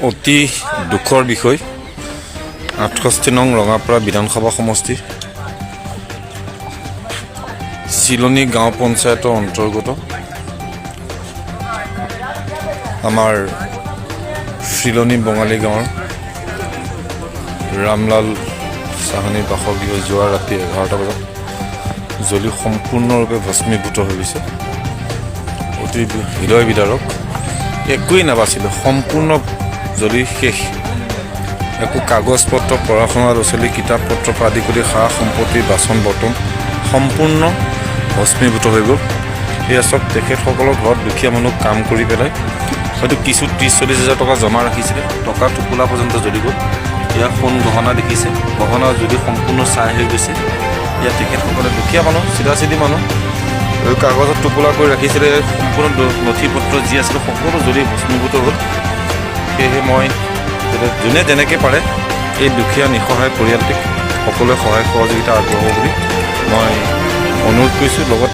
অতি দুখৰ বিষয় 68 নং ৰঙাপাৰা বিধানসভা সমষ্টি চিলনী গাঁও পঞ্চায়তৰ অন্তৰ্গত আমাৰ চিলনী বঙালী গাঁৱৰ ৰামলাল সাহানী বাসগৃহ যোৱা ৰাতি 11টা বজাত জ্বলি সম্পূৰ্ণৰূপে ভস্মীভূত হৈ গৈছে। অতি হৃদয় বিদাৰক, একোৱেই নাবাচিলে, সম্পূৰ্ণ জ্বলি শেষ। একো কাগজ পত্ৰ, পঢ়া শুনা ল'ৰা ছোৱালী, কিতাপ পত্ৰ পৰা আদি কৰি সা সম্পত্তি, বাচন বৰ্তন সম্পূৰ্ণ ভস্মীভূত হৈ গ'ল। সেয়া চব তেখেতসকলৰ ঘৰত দুখীয়া মানুহ কাম কৰি পেলাই হয়তো কিছু 30-40 হাজাৰ টকা জমা ৰাখিছিলে, টকা টোপোলা পৰ্যন্ত জ্বলি গ'ল। ইয়াৰ সোণ গহনা দেখিছে, গহনা যদি সম্পূৰ্ণ ছাই হৈ গৈছে। ইয়াত তেখেতসকলে দুখীয়া মানুহ, চিধা মানুহ, কাগজত টোপোলা কৰি ৰাখিছিলে, সম্পূৰ্ণ নথি পত্ৰ যি আছিলে সকলো জ্বলি ভস্মীভূত হ'ল। সেয়েহে মই যোনে যেনেকৈ পাৰে এই দুখীয়া নিসহায় পৰিয়ালটিক সকলোৱে সহায় সহযোগিতা আগবঢ়াব বুলি মই অনুৰোধ কৰিছোঁ। লগত